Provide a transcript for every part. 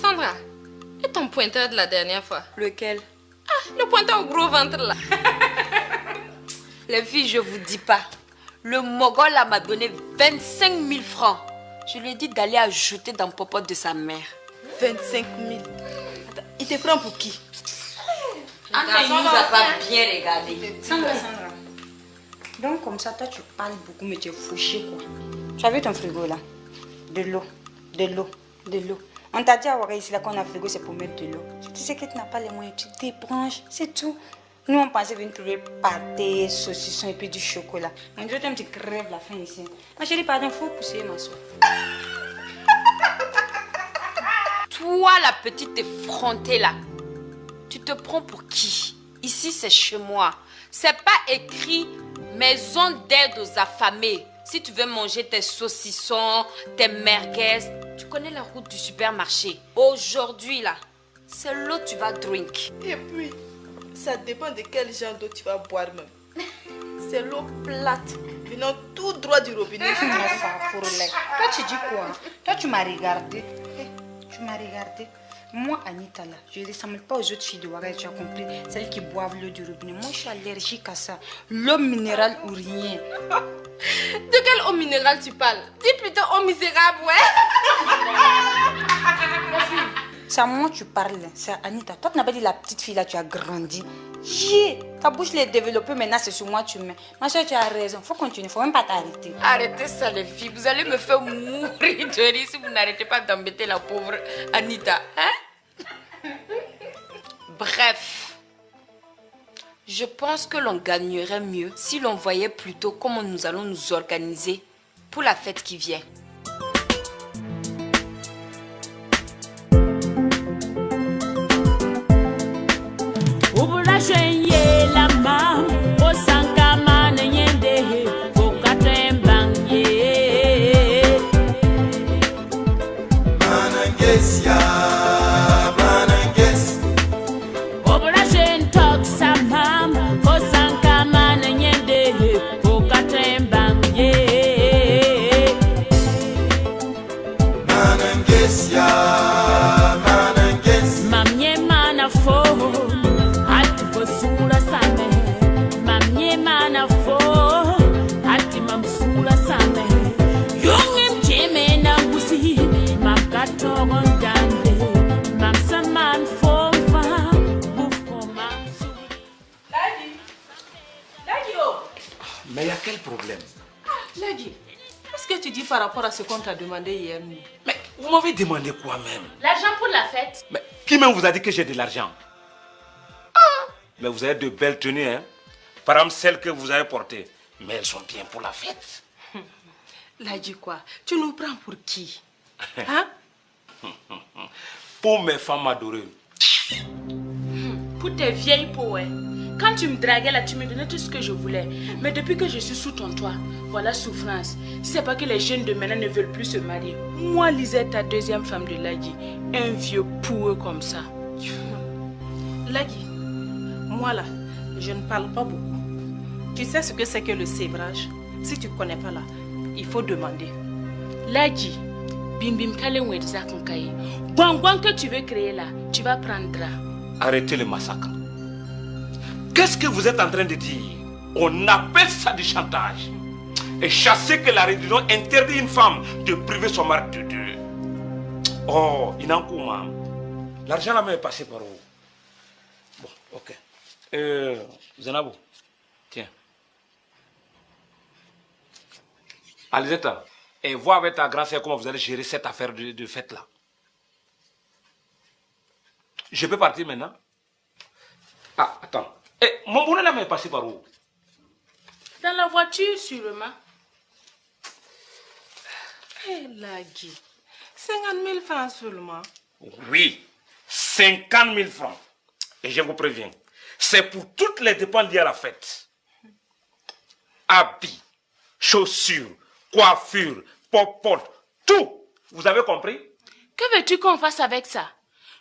Sandra, et ton pointeur de la dernière fois? Lequel? Ah, le pointeur au gros ventre là. Les filles, je vous dis pas. Le mogol là m'a donné 25 000 francs. Je lui ai dit d'aller ajouter dans le popote de sa mère. 25 000. Attends, il te prend pour qui? Il nous a pas bien regardé. Sandra. Donc comme ça, toi tu parles beaucoup mais tu es fauché quoi. Tu as vu ton frigo là? De l'eau. On t'a dit à Ouaga ici là qu'on a un frigo c'est pour mettre de l'eau. Tu sais que tu n'as pas les moyens, tu débranches, c'est tout. Nous on pensait venir trouver pâté, saucisson et puis du chocolat. On dirait que tu crèves la faim ici. Ma chérie, pardon, faut pousser ma soeur. Toi la petite effrontée là, tu te prends pour qui? Ici c'est chez moi. C'est pas écrit maison d'aide aux affamés. Si tu veux manger tes saucissons, tes merguez, tu connais la route du supermarché. Aujourd'hui là, c'est l'eau que tu vas drink. Et puis, ça dépend de quel genre d'eau tu vas boire même. C'est l'eau plate, venant tout droit du robinet. Toi tu dis quoi? Toi tu m'as regardé. Tu m'as regardé. Moi, Anita, là, je ne ressemble pas aux autres filles de Ouaga, tu as compris? Celles qui boivent l'eau du robinet. Moi, je suis allergique à ça. L'eau minérale ou rien. De quelle eau minérale tu parles? Dis plutôt eau misérable, ouais. C'est à moi que tu parles. C'est à Anita. Toi, tu n'as pas dit la petite fille là, tu as grandi. Yeah. Ta bouche l'est développée, maintenant c'est sur moi que tu mets. Ma soeur, tu as raison. Il faut continuer, il ne faut même pas t'arrêter. Arrêtez ça les filles, vous allez me faire mourir de rire si vous n'arrêtez pas d'embêter la pauvre Anita. Hein? Bref, je pense que l'on gagnerait mieux si l'on voyait plutôt comment nous allons nous organiser pour la fête qui vient. Mais il y a quel problème? Lady, qu'est-ce que tu dis par rapport à ce qu'on t'a demandé hier nuit? Mais vous m'avez demandé quoi même? L'argent pour la fête? Mais qui même vous a dit que j'ai de l'argent? Mais vous avez de belles tenues, hein? Par exemple, celles que vous avez portées. Mais elles sont bien pour la fête. Lady quoi? Tu nous prends pour qui? Hein? Pour mes femmes adorées. Pour tes vieilles peaux, hein. Quand tu me draguais là, tu me donnais tout ce que je voulais. Mais depuis que je suis sous ton toit, voilà souffrance. Si c'est pas que les jeunes de maintenant ne veulent plus se marier. Moi, Lisette, ta deuxième femme de Lagui, un vieux pourreux comme ça. Lagui, moi là, je ne parle pas beaucoup. Tu sais ce que c'est que le sévrage? Si tu ne connais pas là, il faut demander. Lagui, bim bim kale wedza konkaye. Gwangwang que tu veux créer là, tu vas prendre. Arrêtez le massacre. Qu'est-ce que vous êtes en train de dire? On appelle ça du chantage. Et chasser que la religion interdit une femme de priver son mari de deux. Oh, Inankouma. L'argent là est passé par où? Bon, ok. Zenabo, tiens. Alizeta, et vois avec ta grand-sœur comment vous allez gérer cette affaire de fête là. Je peux partir maintenant? Ah, attends. Et mon bonnet là est passé par où? Dans la voiture, sûrement. Hé, Lagui, 50 000 francs seulement. Oui, 50 000 francs. Et je vous préviens, c'est pour toutes les dépenses liées à la fête. Habits, chaussures, coiffures, popotes, tout. Vous avez compris? Que veux-tu qu'on fasse avec ça?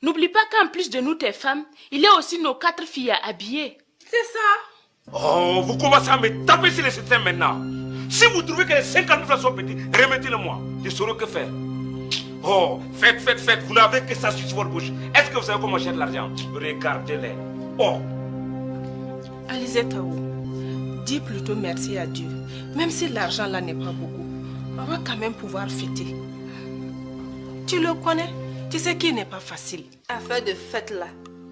N'oublie pas qu'en plus de nous, tes femmes, il y a aussi nos 4 filles à habiller. C'est ça. Oh, vous commencez à me taper sur le système maintenant. Si vous trouvez que les 50 000 francs sont petits, remettez-le-moi. Je saurai que faire. Oh, faites. Vous n'avez que ça sur votre bouche. Est-ce que vous savez comment j'ai de l'argent? Regardez-les. Oh. Alizé Tao, dis plutôt merci à Dieu. Même si l'argent là n'est pas beaucoup, on va quand même pouvoir fêter. Tu le connais? Tu sais qu'il n'est pas facile. Affaire de fête là,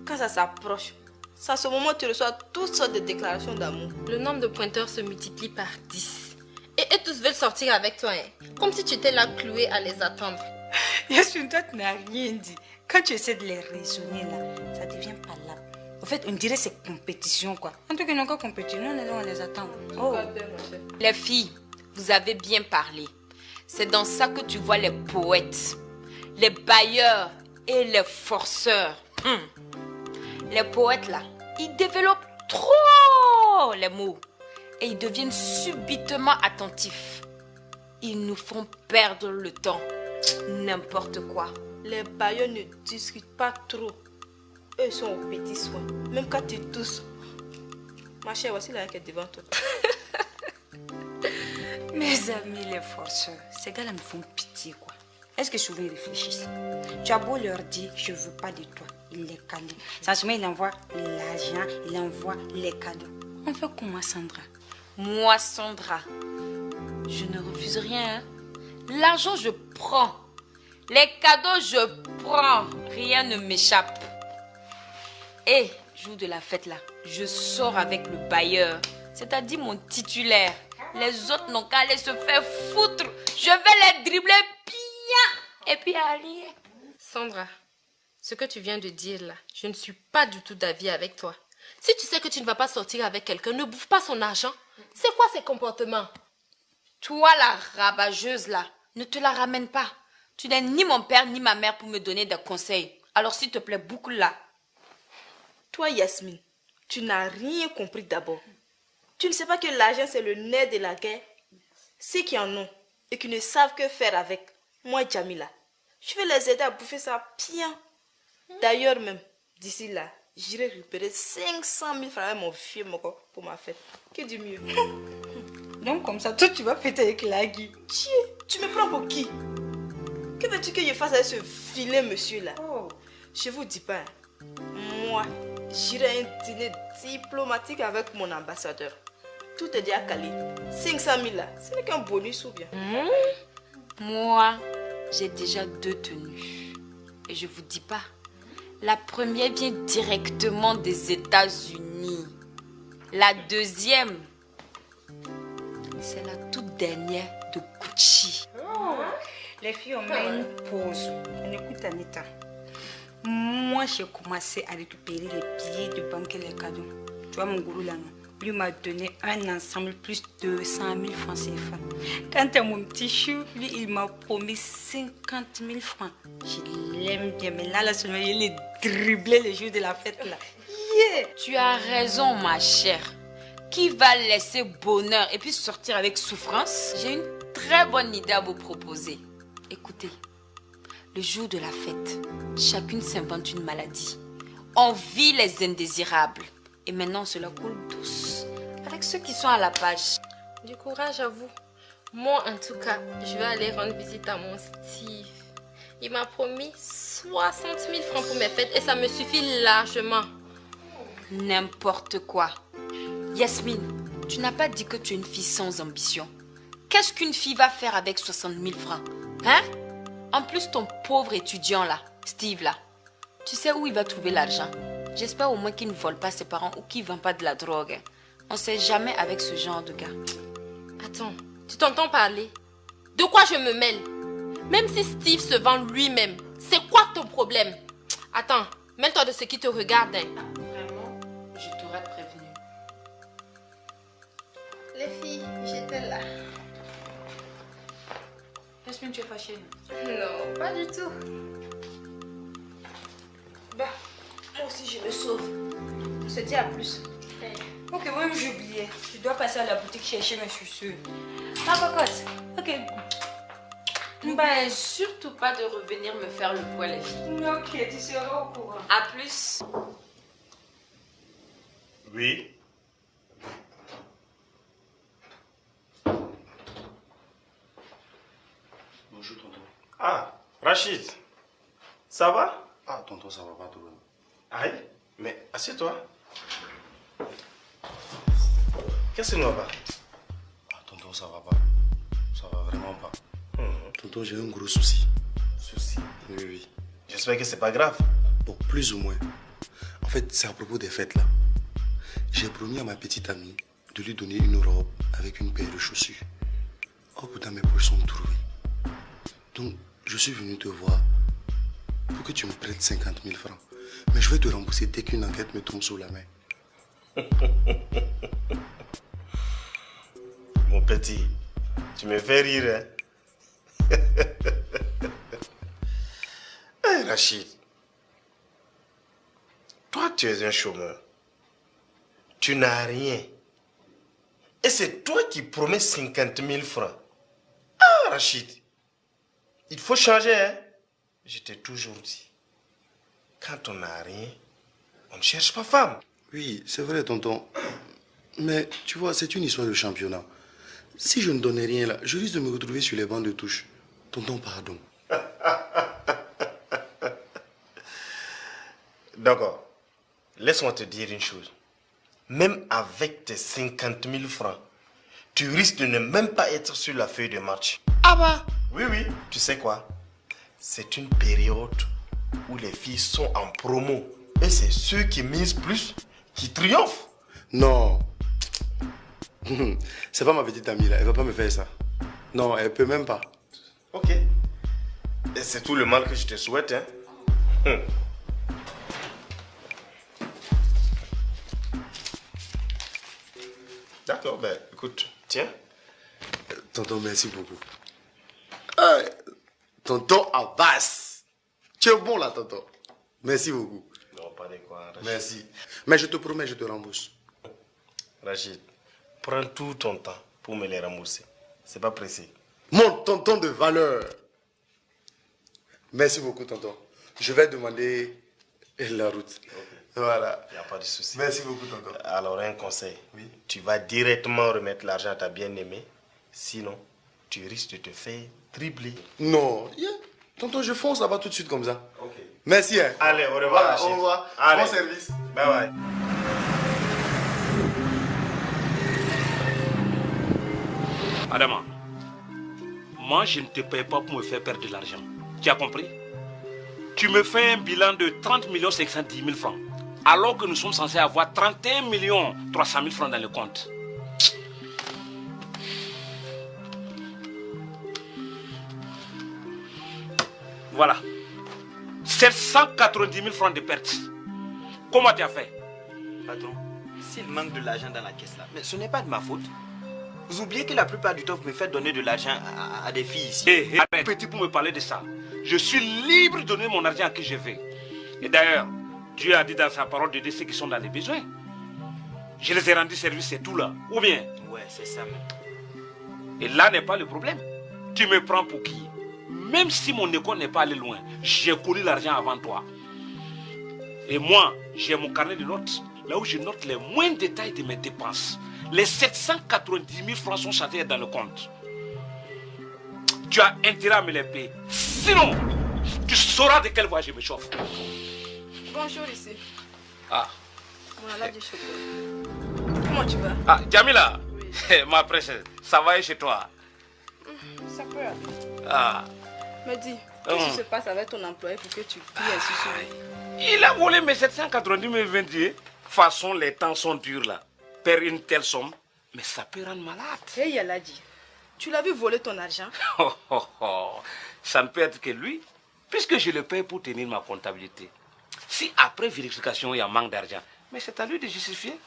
quand ça s'approche, c'est à ce moment que tu reçois toutes sortes de déclarations d'amour. Le nombre de pointeurs se multiplie par 10. Et eux tous veulent sortir avec toi, hein. Comme si tu étais là cloué à les attendre. Yasmine, toi, tu n'as rien dit. Quand tu essaies de les raisonner là, ça devient pas là. En fait, on dirait que c'est compétition, quoi. En tout cas, nous, encore compétition, nous, on les attend. Oh. Les filles, vous avez bien parlé. C'est dans ça que tu vois les poètes, les bailleurs et les forceurs. Les poètes là, ils développent trop les mots et ils deviennent subitement attentifs. Ils nous font perdre le temps. N'importe quoi. Les bailleurs ne discutent pas trop. Eux ils sont aux petits soins. Même quand tu tousses. Ma chère, voici la qui est devant toi. Mes amis, les forceurs, ces gars-là me font pitié, quoi. Est-ce que souvent ils réfléchissent? Tu as beau leur dire, je ne veux pas de toi. Ils les calent. Ça se met, il envoie l'argent, il envoie les cadeaux. On fait comment, Sandra? Moi, Sandra, je ne refuse rien. Hein. L'argent, je prends. Les cadeaux, je prends. Rien ne m'échappe. Et, jour de la fête là, je sors avec le bailleur, c'est-à-dire mon titulaire. Les autres n'ont qu'à aller se faire foutre. Je vais les dribbler bien. Et puis aller. Sandra, ce que tu viens de dire là, je ne suis pas du tout d'avis avec toi. Si tu sais que tu ne vas pas sortir avec quelqu'un, ne bouffe pas son argent. C'est quoi ces comportements? Toi, la ravageuse là, ne te la ramène pas. Tu n'es ni mon père ni ma mère pour me donner des conseils. Alors s'il te plaît, boucle là. Toi, Yasmine, tu n'as rien compris d'abord. Tu ne sais pas que l'argent, c'est le nerf de la guerre. Ceux qui en ont et qui ne savent que faire avec, moi, Jamila, je vais les aider à bouffer ça bien. D'ailleurs même, d'ici là, j'irai récupérer 500 000 francs avec mon vieux moko pour ma fête. Que du mieux. Donc comme ça, toi, tu vas fêter avec Lagui. Tiens, tu me prends pour qui? Que veux-tu que je fasse avec ce filet monsieur-là? Je vous dis pas, hein. Moi, j'irai à un dîner diplomatique avec mon ambassadeur. Tout est déjà calé. 500 000 là, ce n'est qu'un bonus ou bien. Moi, j'ai déjà 2 tenues. Et je vous dis pas, la première vient directement des États-Unis. La deuxième, c'est la toute dernière de Gucci. Les filles, on met une pause. On écoute Anita. Moi, j'ai commencé à récupérer les billets de banque et les cadeaux. Tu vois mon gourou là, non? Lui m'a donné un ensemble plus de 100 000 francs CFA. Quant à mon petit chou, lui, il m'a promis 50 000 francs. Je l'aime bien, mais là seulement, il est dribblé le jour de la fête là. Yeah. Tu as raison, ma chère. Qui va laisser bonheur et puis sortir avec souffrance? J'ai une très bonne idée à vous proposer. Écoutez, le jour de la fête, chacune s'invente une maladie. On vit les indésirables. Et maintenant, cela coule douce avec ceux qui sont à la page. Du courage à vous. Moi, en tout cas, je vais aller rendre visite à mon Steve. Il m'a promis 60 000 francs pour mes fêtes et ça me suffit largement. N'importe quoi. Yasmine, tu n'as pas dit que tu es une fille sans ambition. Qu'est-ce qu'une fille va faire avec 60 000 francs? Hein? En plus, ton pauvre étudiant là, Steve là, tu sais où il va trouver l'argent? J'espère au moins qu'il ne vole pas ses parents ou qu'il ne vend pas de la drogue. On ne sait jamais avec ce genre de gars. Attends, tu t'entends parler? De quoi je me mêle? Même si Steve se vend lui-même, c'est quoi ton problème? Attends, mêle-toi de ce qui te regarde. Hein. Vraiment, je t'aurais prévenu. Les filles, j'étais là. Yasmine, tu es fâchée? Non, pas du tout. Bah, moi aussi je me sauve. On se dit à plus. Ok, moi-même j'ai oublié. Je dois passer à la boutique chercher mes chaussures. Ah, cocotte. Ok. N'oubliez surtout pas de revenir me faire le poids, les filles. Ok, tu seras au courant. À plus. Oui. Bonjour, tonton. Ah, Rachid, ça va? Ah, tonton, ça va pas trop. Aïe, mais assieds-toi. Qu'est-ce qui ne va pas? Ah, tonton, ça va pas. Ça va vraiment pas. Tonton, j'ai un gros souci. Souci? Oui, oui. J'espère que c'est pas grave. Bon, plus ou moins. En fait, c'est à propos des fêtes là. J'ai promis à ma petite amie de lui donner une robe avec une paire de chaussures. Oh, pourtant mes poches sont trouées. Donc, je suis venu te voir pour que tu me prêtes 50 000 francs. Mais je vais te rembourser dès qu'une enquête me tombe sous la main. Mon petit, tu me fais rire, hein? Hey, Rachid, toi tu es un chômeur. Tu n'as rien. Et c'est toi qui promets 50 000 francs. Ah, Rachid, il faut changer, hein? Je t'ai toujours dit, quand on n'a rien, on ne cherche pas femme. Oui, c'est vrai, tonton. Mais tu vois, c'est une histoire de championnat. Si je ne donnais rien là, je risque de me retrouver sur les bancs de touche. Tonton, pardon. D'accord. Laisse-moi te dire une chose. Même avec tes 50 000 francs, tu risques de ne même pas être sur la feuille de match. Ah bah? Oui, oui. Tu sais quoi? C'est une période où les filles sont en promo. Et c'est ceux qui misent plus qui triomphent. Non. C'est pas ma petite amie là, elle va pas me faire ça. Non, elle peut même pas. Ok. Et c'est tout le mal que je te souhaite, hein. D'accord, ben écoute, tiens. Tonton, merci beaucoup. Tonton Abbas. Tu es bon là, tonton. Merci beaucoup. Non, pas de quoi, Rachid. Merci. Mais je te promets, je te rembourse. Rachid, prends tout ton temps pour me les rembourser. C'est pas pressé. Mon tonton de valeur. Merci beaucoup, tonton. Je vais demander la route. Okay. Voilà. Il n'y a pas de souci. Merci beaucoup, tonton. Alors, un conseil. Oui. Tu vas directement remettre l'argent à ta bien-aimée. Sinon, tu risques de te faire tripler. Non. Yeah. Tonton, je fonce là-bas tout de suite comme ça. Ok. Merci. Hein. Allez, au revoir, Voilà, Rachid. au revoir. Allez. Bon service. Bye bye. Adama, moi je ne te paye pas pour me faire perdre de l'argent. Tu as compris? Tu me fais un bilan de 30 510 000 francs, alors que nous sommes censés avoir 31 300 000 francs dans le compte. Voilà. 790 000 francs de pertes. Comment tu as fait? Patron, s'il manque de l'argent dans la caisse là, mais ce n'est pas de ma faute. Vous oubliez que la plupart du temps, vous me faites donner de l'argent à des filles ici. Arrête, petit pour me parler de ça. Je suis libre de donner mon argent à qui je veux. Et d'ailleurs, Dieu a dit dans sa parole de ceux qui sont dans les besoins. Je les ai rendus service, c'est tout là. Ou bien? Ouais, c'est ça même. Et là n'est pas le problème. Tu me prends pour qui? Même si mon école n'est pas allé loin, j'ai collé l'argent avant toi. Et moi, j'ai mon carnet de notes, là où je note les moindres détails de mes dépenses. Les 790 000 francs sont chargés dans le compte. Tu as intérêt à me les payer. Sinon, tu sauras de quelle voie je me chauffe. Bonjour ici. Ah. Voilà du chocolat. Comment tu vas? Ah, Jamila. Oui. Ma princesse, ça va chez toi? Ça peut aller. Ah. Me dis, qu'est-ce qui se passe avec ton employé pour que tu cries ainsi sur lui? Il a volé mes 790 000 21. De toute façon, les temps sont durs là. Perdre une telle somme, mais ça peut rendre malade. Hey Yaladi, tu l'as vu voler ton argent? Oh, oh, oh. Ça ne peut être que lui, puisque je le paye pour tenir ma comptabilité. Si après vérification, il y a manque d'argent, mais c'est à lui de justifier.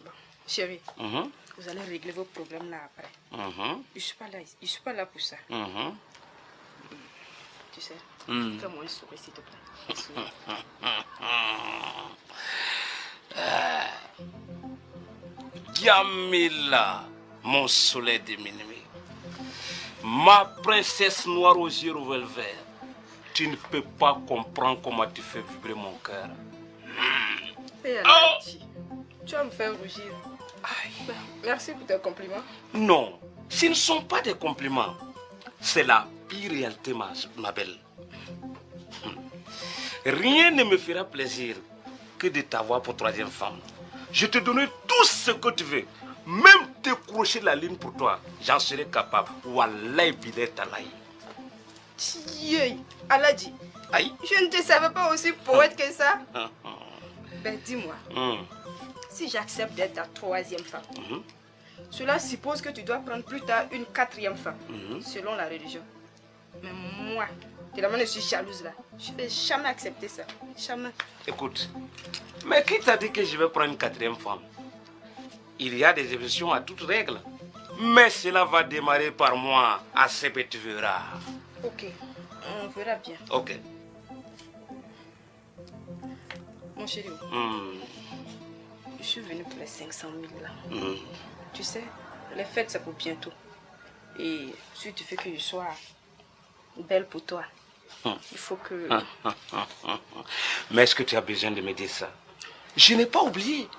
Bon, chérie, vous allez régler vos problèmes là après. Je ne suis pas là pour ça. Tu sais, fais-moi une souris s'il te plaît. Jamila, mon soleil de minuit, ma princesse noire aux yeux au vert, tu ne peux pas comprendre comment tu fais vibrer mon cœur. Hey, Yaladi, tu vas me faire rougir. Merci pour tes compliments. Non, ce ne sont pas des compliments. C'est la pire réalité, ma belle. Rien ne me fera plaisir que de t'avoir pour troisième femme. Je te donnerai tout ce que tu veux. Même décrocher la ligne pour toi, j'en serai capable. Wallahi bilet talaï. Tieu, Aladji. Aïe. Je ne te savais pas aussi poète que ça. Ben dis-moi, si j'accepte d'être ta troisième femme, cela suppose que tu dois prendre plus tard une quatrième femme, selon la religion. Mais moi, tellement je suis jalouse là, je ne vais jamais accepter ça. Jamais. Écoute, mais qui t'a dit que je vais prendre une quatrième femme? Il y a des exceptions à toute règle. Mais cela va démarrer par moi, assez que tu verras. Ok, on verra bien. Ok. Mon chéri, je suis venue pour les 500 000 là. Tu sais, les fêtes c'est pour bientôt. Et si tu veux que je sois belle pour toi, il faut que... Mais est-ce que tu as besoin de me dire ça? Je n'ai pas oublié.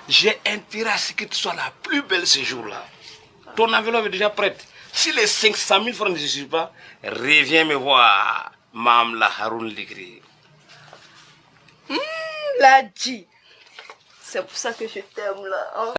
J'ai intérêt à ce que tu sois la plus belle ce jour-là. Ton enveloppe est déjà prête. Si les 500 000 francs ne suffisent pas, reviens me voir. Mamla Haroun Ligri. Ladji. C'est pour ça que je t'aime là. Hein?